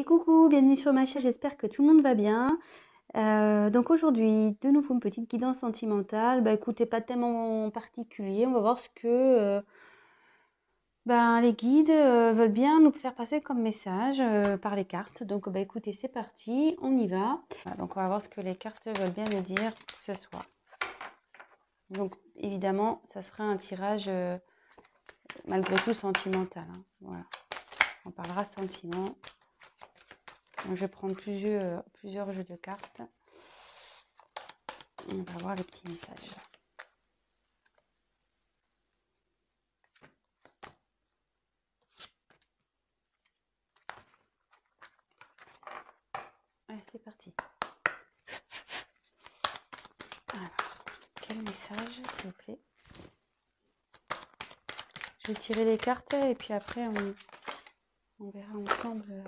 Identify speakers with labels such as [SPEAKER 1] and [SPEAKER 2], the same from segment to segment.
[SPEAKER 1] Et coucou, bienvenue sur ma chaîne, j'espère que tout le monde va bien. Donc aujourd'hui, de nouveau une petite guidance sentimentale. Bah écoutez, pas tellement particulier, on va voir ce que les guides veulent bien nous faire passer comme message par les cartes. Donc bah écoutez, c'est parti, on y va. Voilà, donc on va voir ce que les cartes veulent bien nous dire ce soir. Donc évidemment, ça sera un tirage malgré tout sentimental, hein. Voilà, on parlera sentiment. Donc, je vais prendre plusieurs jeux de cartes. On va voir les petits messages. Allez, c'est parti. Alors, quel message, s'il vous plaît? Je vais tirer les cartes et puis après, on verra ensemble.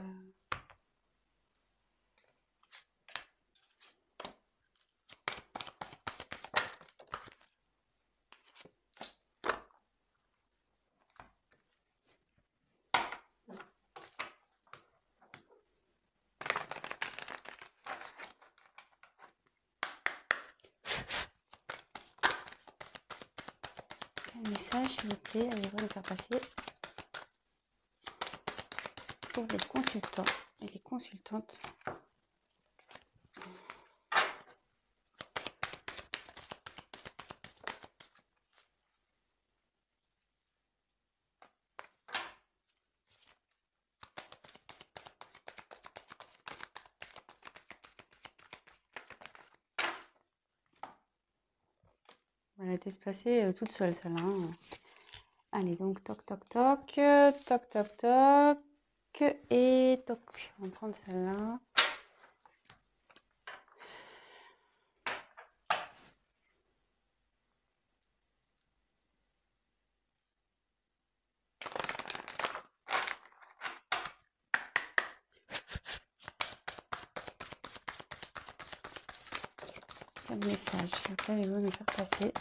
[SPEAKER 1] Quel message, s'il vous plaît, allez-vous me faire passer pour les consultants et les consultantes. Elle a été se passer toute seule, celle-là, hein. Allez, donc toc toc toc, toc toc toc, et toc. On va prendre celle-là. Quel message allez-vous me faire passer?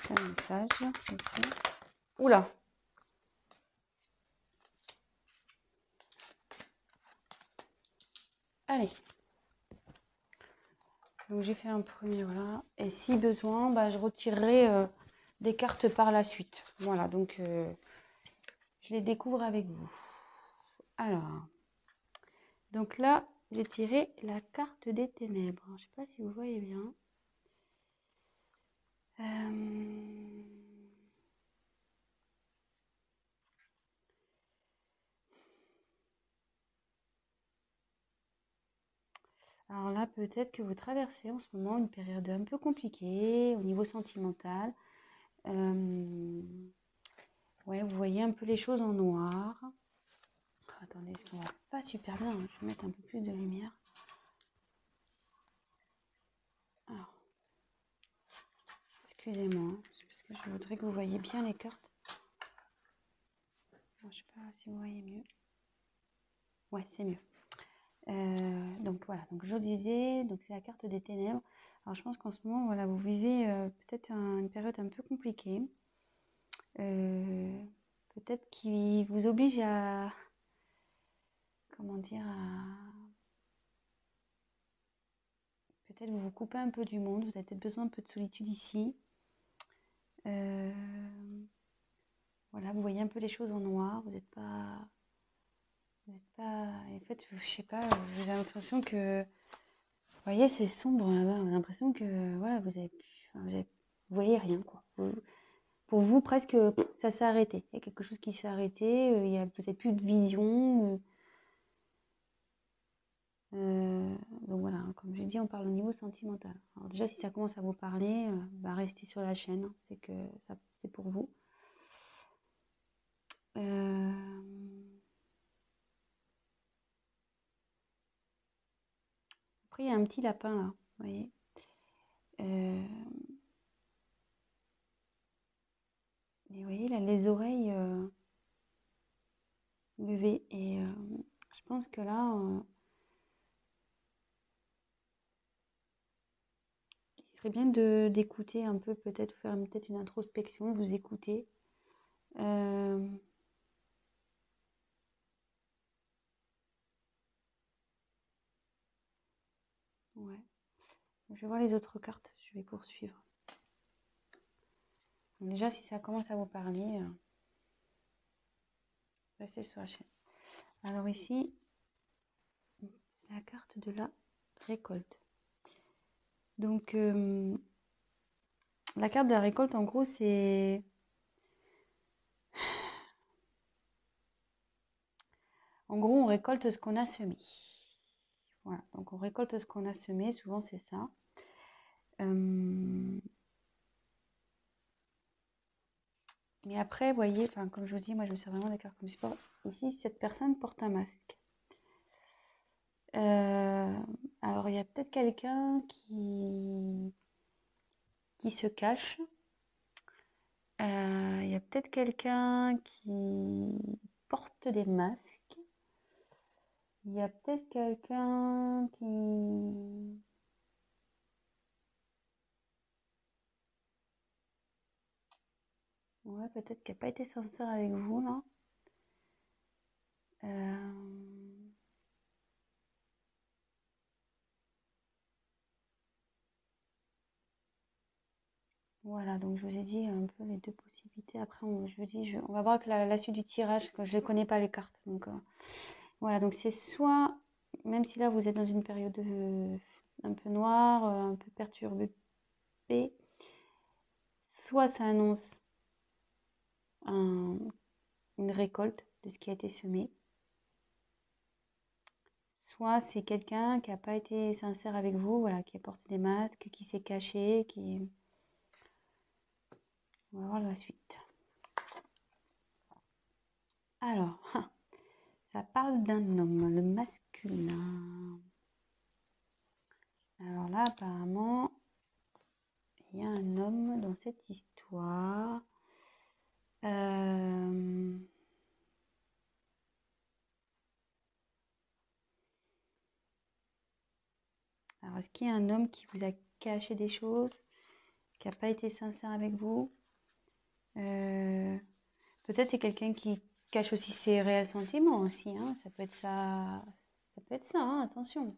[SPEAKER 1] Quel message, s'il vous plaît? Oula! Allez. Donc j'ai fait un premier, voilà. Et si besoin, je retirerai des cartes par la suite. Voilà, donc je les découvre avec vous. Alors, donc là, j'ai tiré la carte des ténèbres. Je ne sais pas si vous voyez bien. Alors là, peut-être que vous traversez en ce moment une période un peu compliquée au niveau sentimental. Ouais, vous voyez un peu les choses en noir. Attendez, ce qu'on va pas super bien, hein. Je vais mettre un peu plus de lumière. Alors, excusez-moi, c'est parce que je voudrais que vous voyez bien les cartes. Alors, je sais pas si vous voyez mieux. Ouais, c'est mieux. Donc voilà, donc je disais, donc c'est la carte des ténèbres. Alors je pense qu'en ce moment, voilà, vous vivez peut-être une période un peu compliquée. Peut-être qui vous oblige à, comment dire, peut-être vous couper un peu du monde. Vous avez peut-être besoin un peu de solitude ici. Voilà, vous voyez un peu les choses en noir. Vous n'êtes pas, en fait, je sais pas, j'ai l'impression que, vous voyez, c'est sombre là-bas. J'ai l'impression que, voilà, vous voyez rien, quoi. Pour vous, presque, ça s'est arrêté. Il y a quelque chose qui s'est arrêté. Vous n'avez plus de vision. Donc voilà, hein, comme je dis, on parle au niveau sentimental. Alors déjà, si ça commence à vous parler, restez sur la chaîne. Hein, c'est que c'est pour vous. Après, il y a un petit lapin là, vous voyez. Et vous voyez, là, les oreilles levées. Et je pense que là, il serait bien d'écouter un peu, peut-être faire peut-être une introspection, vous écouter. Ouais. Je vais voir les autres cartes, je vais poursuivre. Donc déjà, si ça commence à vous parler, restez sur la chaîne. Alors ici, c'est la carte de la récolte. Donc, la carte de la récolte, en gros, c'est... En gros, on récolte ce qu'on a semé. Voilà, donc on récolte ce qu'on a semé, souvent c'est ça. Mais après, vous voyez, comme je vous dis, moi je me sers vraiment des cartes comme support. Ici, cette personne porte un masque. Alors, il y a peut-être quelqu'un qui se cache. Il y a peut-être quelqu'un qui porte des masques. Il y a peut-être quelqu'un qui... Ouais, peut-être qui n'a pas été sincère avec vous, là. Voilà, donc je vous ai dit un peu les deux possibilités. Après, on va voir avec la suite du tirage, que je ne connais pas les cartes. Donc, voilà, donc c'est soit, même si là vous êtes dans une période un peu noire, un peu perturbée, soit ça annonce une récolte de ce qui a été semé, soit c'est quelqu'un qui n'a pas été sincère avec vous, voilà, qui a porté des masques, qui s'est caché, qui... On va voir la suite. Alors, ça parle d'un homme, le masculin. Alors là, apparemment, il y a un homme dans cette histoire. Alors, est-ce qu'il y a un homme qui vous a caché des choses, qui n'a pas été sincère avec vous? Peut-être c'est quelqu'un qui cache aussi ses réels sentiments aussi, hein. Ça peut être ça, hein, attention.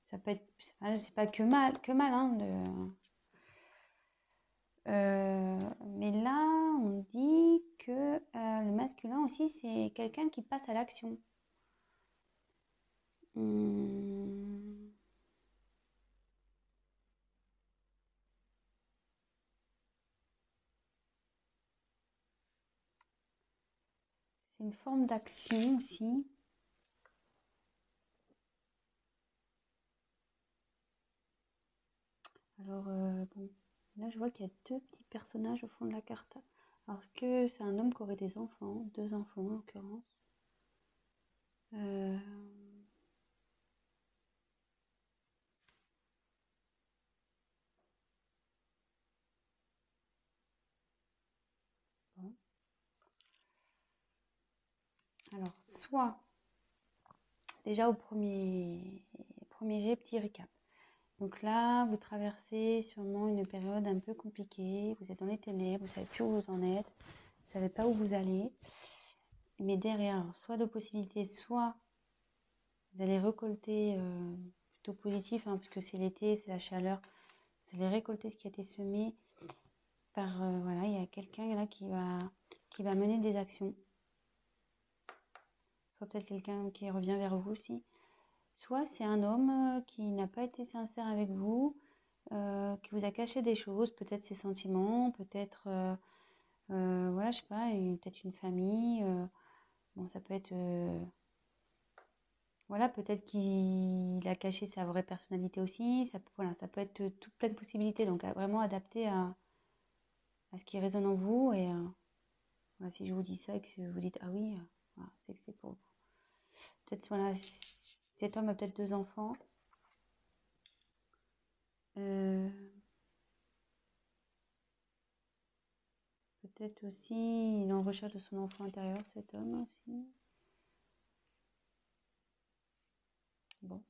[SPEAKER 1] Ça peut être, c'est pas que mal, hein, mais là, on dit que le masculin aussi, c'est quelqu'un qui passe à l'action. C'est une forme d'action aussi. Alors, bon, là, je vois qu'il y a deux petits personnages au fond de la carte. Alors, est-ce que c'est un homme qui aurait des enfants? Deux enfants, en l'occurrence. Bon. Alors, soit, déjà au premier jet, petit récap. Donc là, vous traversez sûrement une période un peu compliquée. Vous êtes dans les ténèbres, vous ne savez plus où vous en êtes, vous ne savez pas où vous allez. Mais derrière, soit de possibilités, soit vous allez récolter plutôt positif, hein, puisque c'est l'été, c'est la chaleur. Vous allez récolter ce qui a été semé par, voilà, il y a quelqu'un là qui va mener des actions. Soit peut-être quelqu'un qui revient vers vous aussi. Soit c'est un homme qui n'a pas été sincère avec vous, qui vous a caché des choses, peut-être ses sentiments, peut-être, voilà, je sais pas, peut-être une famille. Bon, ça peut être, voilà, peut-être qu'il a caché sa vraie personnalité aussi. Voilà, ça peut être toute plein de possibilités. Donc, vraiment adapté à ce qui résonne en vous. Et voilà, si je vous dis ça et que vous dites, ah oui, voilà, c'est que c'est pour vous. Peut-être, voilà, cet homme a peut-être deux enfants. Peut-être aussi, il est en recherche de son enfant intérieur, cet homme aussi. Bon.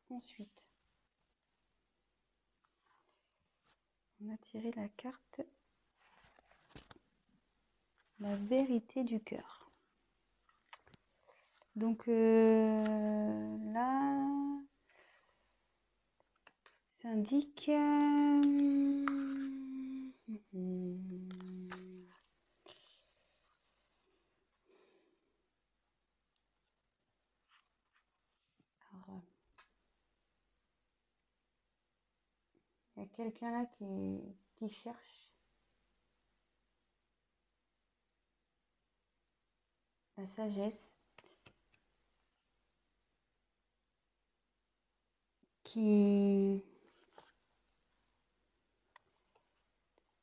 [SPEAKER 1] Ensuite, On a tiré la carte la vérité du cœur. Donc là, ça indique... Alors, il y a quelqu'un là qui cherche la sagesse,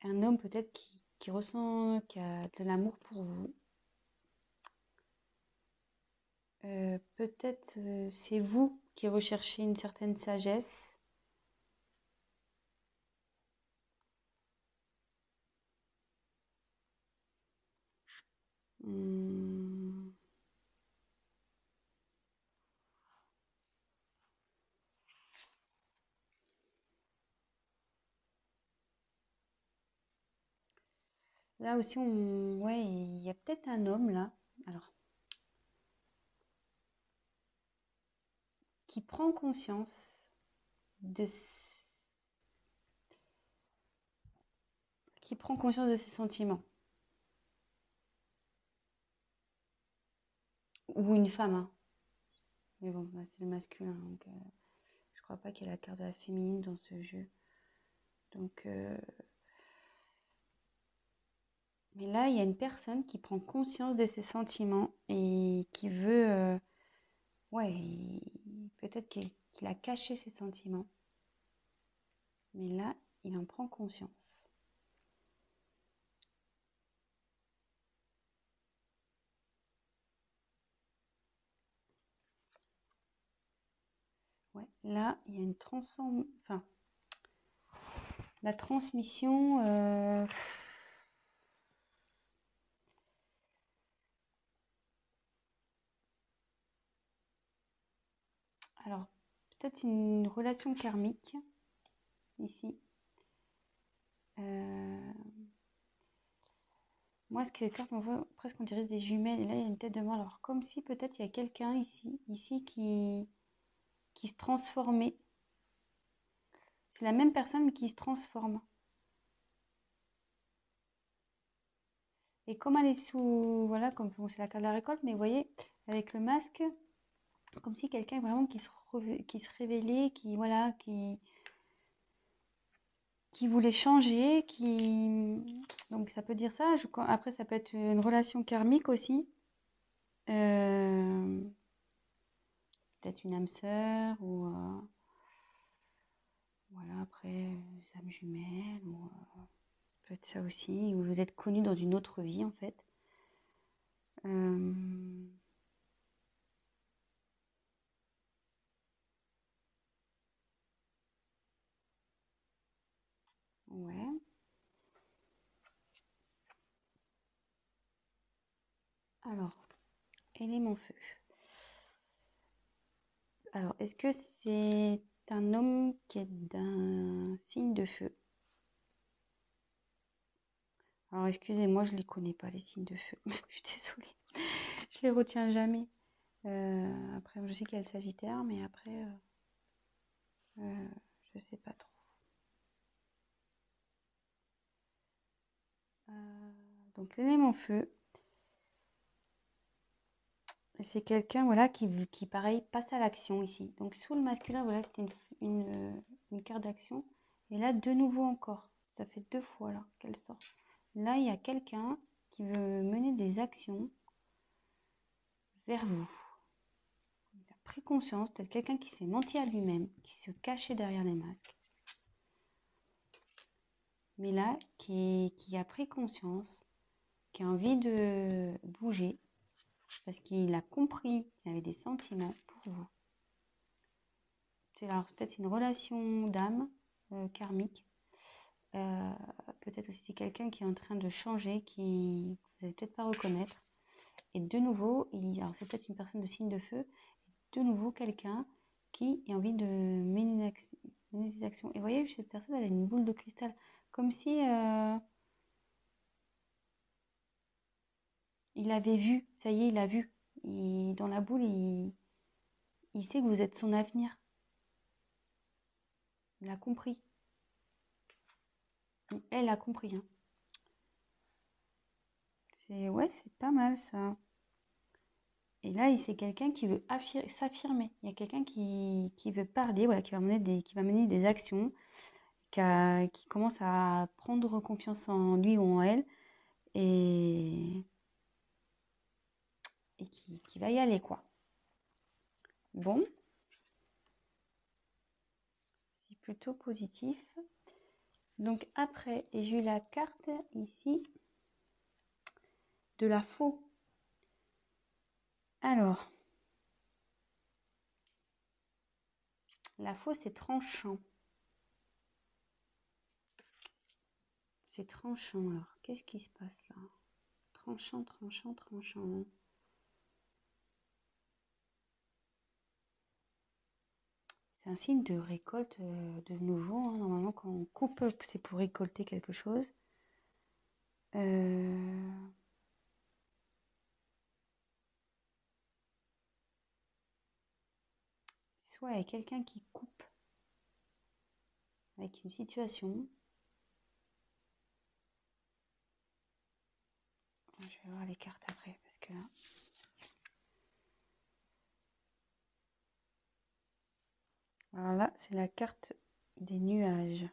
[SPEAKER 1] un homme peut-être qui ressent, qui a de l'amour pour vous. Peut-être c'est vous qui recherchez une certaine sagesse. Là aussi, ouais, il y a peut-être un homme là, alors, qui prend conscience de ses sentiments. Ou une femme, hein. Mais bon, là, c'est le masculin, donc je crois pas qu'il y ait la carte de la féminine dans ce jeu. Donc, mais là, il y a une personne qui prend conscience de ses sentiments et qui veut, ouais, peut-être qu'il a caché ses sentiments. Mais là, il en prend conscience. Ouais, là, il y a une enfin, la transmission. Alors, peut-être une relation karmique ici. Moi, ce que les cartes m'envoient, presque on dirait des jumelles. Et là, il y a une tête de mort. Alors, comme si peut-être il y a quelqu'un ici qui se transformait. C'est la même personne mais qui se transforme. Et comme elle est sous, voilà, comme bon, c'est la carte de la récolte, mais vous voyez, avec le masque, comme si quelqu'un vraiment qui se révélait, voilà, qui voulait changer, donc ça peut dire ça. Après, ça peut être une relation karmique aussi. Peut-être une âme sœur ou voilà, après, âme jumelle ou ça peut être ça aussi. Ou vous êtes connu dans une autre vie en fait. Ouais. Alors, élément feu. Alors, est-ce que c'est un homme qui est d'un signe de feu? Alors, excusez-moi, je ne les connais pas, les signes de feu. Je suis désolée. Je les retiens jamais. Après, je sais qu'il y a le Sagittaire, mais après, je sais pas trop. Donc, l'élément feu, c'est quelqu'un voilà, qui, pareil, passe à l'action ici. Donc, sous le masculin, voilà, c'était une carte d'action. Et là, de nouveau encore. Ça fait 2 fois là qu'elle sort. Là, il y a quelqu'un qui veut mener des actions vers vous. Il a pris conscience, peut-être quelqu'un qui s'est menti à lui-même, qui se cachait derrière les masques. Mais là, qui a pris conscience, qui a envie de bouger, parce qu'il a compris qu'il avait des sentiments pour vous. Alors peut-être une relation d'âme karmique. Peut-être aussi c'est quelqu'un qui est en train de changer, qui vous n'allez peut-être pas reconnaître. Et de nouveau, alors c'est peut-être une personne de signe de feu, de nouveau quelqu'un qui a envie de mener des actions. Et vous voyez, cette personne, elle a une boule de cristal, Comme si il avait vu, ça y est, il a vu. Dans la boule, il sait que vous êtes son avenir. Il a compris. Elle a compris, hein. Ouais, c'est pas mal ça. Et là, c'est quelqu'un qui veut s'affirmer. Il y a quelqu'un qui veut parler, voilà, qui va mener des actions, qui commence à prendre confiance en lui ou en elle et, qui va y aller, quoi. Bon, c'est plutôt positif. Donc après, j'ai eu la carte ici de la faux. Alors, la faux, c'est tranchant. C'est tranchant. Alors, qu'est-ce qui se passe là? Tranchant, tranchant, tranchant. C'est un signe de récolte de nouveau, hein. Normalement, quand on coupe, c'est pour récolter quelque chose. Soit il y a quelqu'un qui coupe avec une situation. Je vais voir les cartes après parce que là. Alors là, c'est la carte des nuages.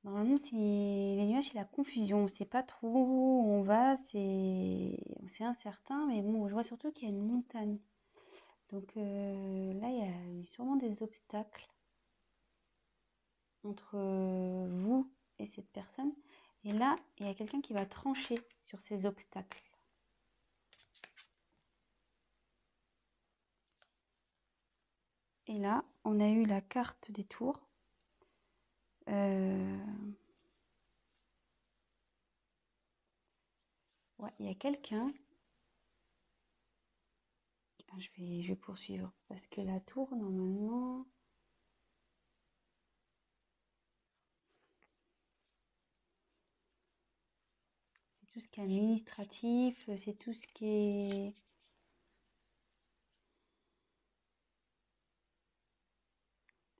[SPEAKER 1] Normalement, si les nuages, c'est la confusion. On ne sait pas trop où on va, c'est incertain, mais bon, je vois surtout qu'il y a une montagne. Donc là, il y a eu sûrement des obstacles entre vous et cette personne. Et là, il y a quelqu'un qui va trancher sur ces obstacles. Et là, on a eu la carte des tours. Ouais, il y a quelqu'un. Je vais poursuivre parce que la tour, normalement. C'est tout ce qui est administratif, c'est tout ce qui est.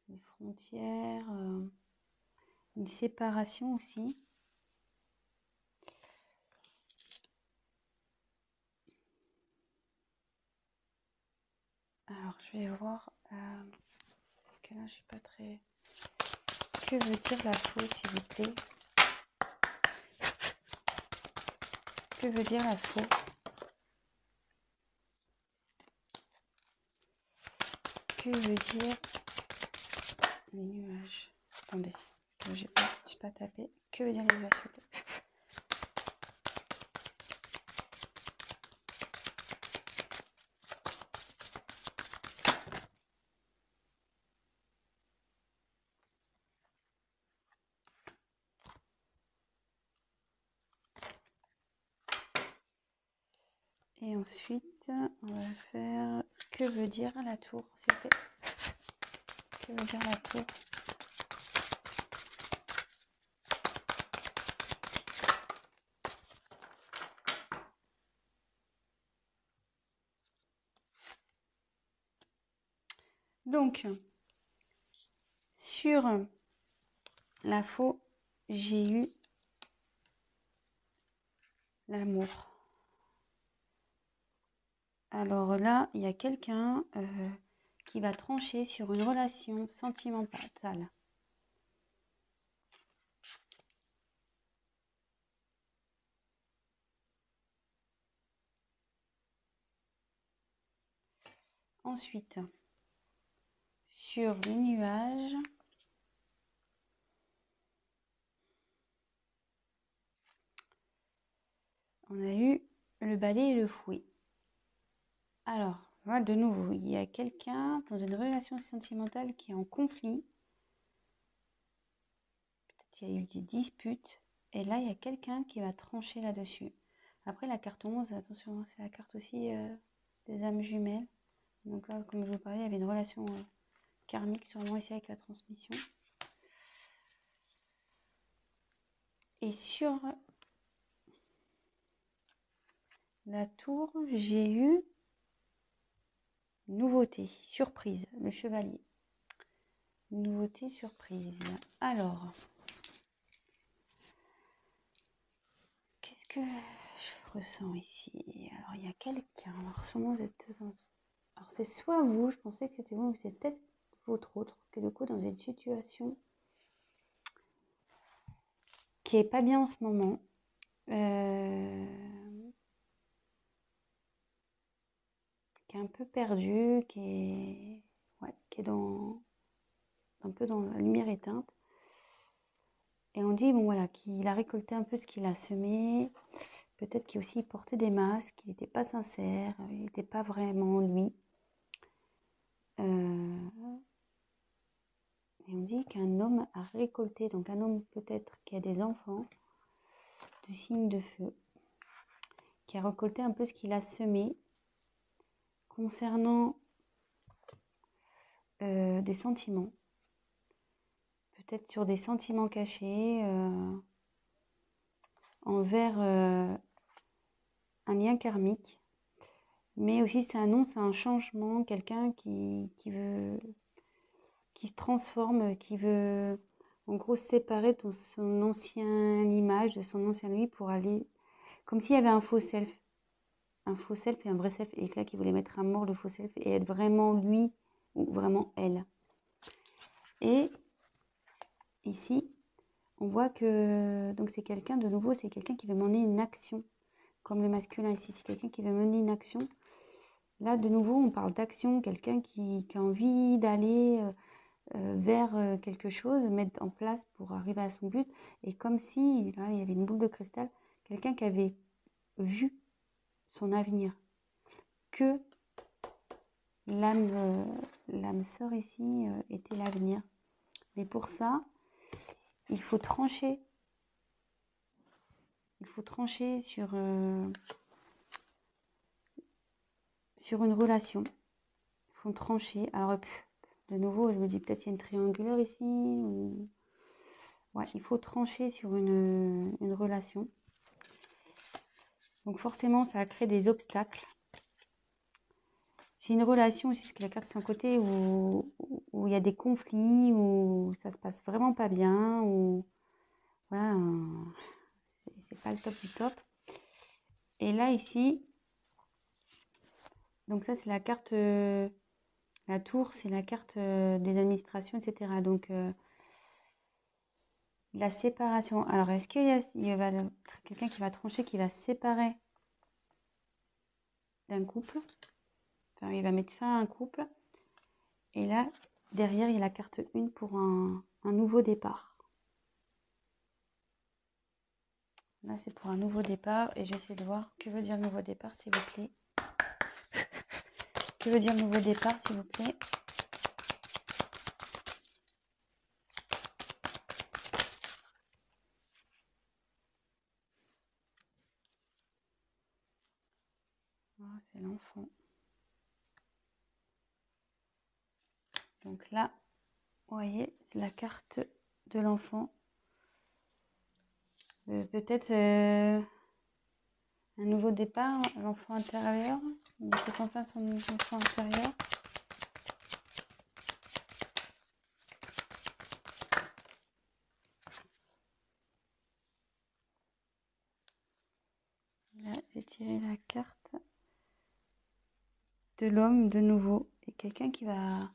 [SPEAKER 1] Des frontières, une séparation aussi. Alors, je vais voir. Parce que là, je suis pas très. Que veut dire la faux, s'il vous plaît? Que veut dire la faux? Que veut dire les nuages? Attendez, parce que j'ai pas tapé. Que veut dire les nuages, s'il vous plaît? Et ensuite, on va faire que veut dire la tour, s'il vous plaît? Que veut dire la tour? Donc, sur la faux, j'ai eu l'amour. Alors là, il y a quelqu'un qui va trancher sur une relation sentimentale. Ensuite, sur les nuages, on a eu le balai et le fouet. Alors, voilà, de nouveau, il y a quelqu'un dans une relation sentimentale qui est en conflit. Peut-être qu'il y a eu des disputes. Et là, il y a quelqu'un qui va trancher là-dessus. Après, la carte 11, attention, c'est la carte aussi des âmes jumelles. Donc là, comme je vous parlais, il y avait une relation karmique sûrement ici avec la transmission. Et sur la tour, j'ai eu nouveauté, surprise, le chevalier. Nouveauté, surprise. Alors, qu'est-ce que je ressens ici? Alors, il y a quelqu'un. Alors, sûrement, vous êtes dans... Alors, c'est soit vous, je pensais que c'était vous, mais c'est peut-être votre autre, que du coup, dans une situation qui est pas bien en ce moment. Qui est un peu perdu, qui est dans un peu dans la lumière éteinte. Et on dit, bon voilà, qu'il a récolté un peu ce qu'il a semé. Peut-être qu'il aussi portait des masques, il n'était pas sincère, il n'était pas vraiment lui. Et on dit qu'un homme a récolté, donc un homme peut-être qui a des enfants, de signes de feu, qui a récolté un peu ce qu'il a semé concernant des sentiments. Peut-être sur des sentiments cachés envers un lien karmique. Mais aussi ça annonce un changement, quelqu'un qui se transforme, qui veut en gros se séparer de son ancienne image, de son ancien lui pour aller... Comme s'il y avait un faux self et un vrai self, et là qui voulait mettre à mort le faux self et être vraiment lui ou vraiment elle. Et ici, on voit que donc c'est quelqu'un, de nouveau, c'est quelqu'un qui veut mener une action, comme le masculin ici, c'est quelqu'un qui veut mener une action. Là, de nouveau, on parle d'action, quelqu'un qui a envie d'aller vers quelque chose, mettre en place pour arriver à son but. Et comme si, là, il y avait une boule de cristal, quelqu'un qui avait vu son avenir, que l'âme sœur ici était l'avenir. Mais pour ça, il faut trancher. Il faut trancher sur une relation. Il faut trancher. Alors, de nouveau, je me dis peut-être qu'il y a une triangulaire ici. Ou... Ouais, il faut trancher sur une relation. Donc forcément, ça a créé des obstacles. C'est une relation aussi, parce que la carte c'est un côté où il y a des conflits, où ça se passe vraiment pas bien, où voilà, c'est pas le top du top. Et là ici, donc ça c'est la carte, la tour, c'est la carte des administrations, etc. Donc la séparation. Alors est-ce qu'il y a quelqu'un qui va trancher, qui va se séparer d'un couple? Enfin, il va mettre fin à un couple. Et là, derrière, il y a la carte 1 pour un nouveau départ. Là, c'est pour un nouveau départ. Et j'essaie de voir que veut dire nouveau départ, s'il vous plaît. Que veut dire nouveau départ, s'il vous plaît? Ah, c'est l'enfant. Donc là, vous voyez, c'est la carte de l'enfant. Peut-être un nouveau départ, l'enfant intérieur. Peut-être enfin son enfant intérieur. Là, j'ai tiré la carte de l'homme de nouveau. Et quelqu'un qui va...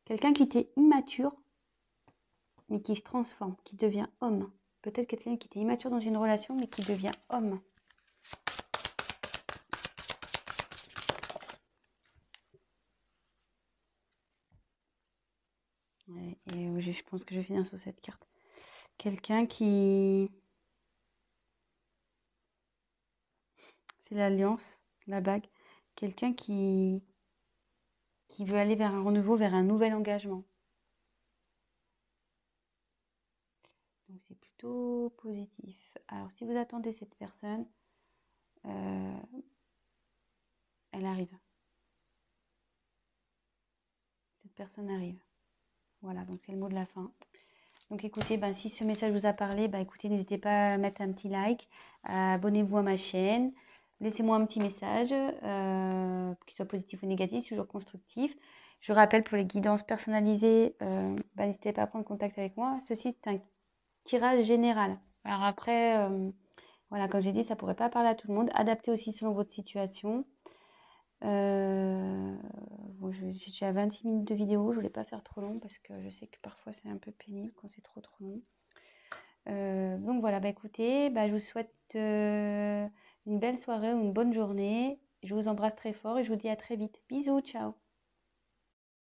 [SPEAKER 1] Quelqu'un qui était immature, mais qui se transforme, qui devient homme. Peut-être quelqu'un qui était immature dans une relation, mais qui devient homme. Ouais, et je pense que je vais finir sur cette carte. Quelqu'un qui... C'est l'alliance, la bague. Quelqu'un qui veut aller vers un renouveau, vers un nouvel engagement. Donc c'est plutôt positif. Alors si vous attendez cette personne, elle arrive. Cette personne arrive. Voilà, donc c'est le mot de la fin. Donc écoutez, ben, si ce message vous a parlé, ben, écoutez, n'hésitez pas à mettre un petit like, abonnez-vous à ma chaîne, laissez-moi un petit message, qu'il soit positif ou négatif, toujours constructif. Je rappelle, pour les guidances personnalisées, ben, n'hésitez pas à prendre contact avec moi. Ceci, c'est un tirage général. Alors après, voilà, comme j'ai dit, ça ne pourrait pas parler à tout le monde. Adaptez aussi selon votre situation. Bon, je suis à 26 minutes de vidéo, je voulais pas faire trop long parce que je sais que parfois c'est un peu pénible quand c'est trop long. Donc voilà, bah écoutez, bah, je vous souhaite une belle soirée ou une bonne journée. Je vous embrasse très fort et je vous dis à très vite. Bisous, ciao.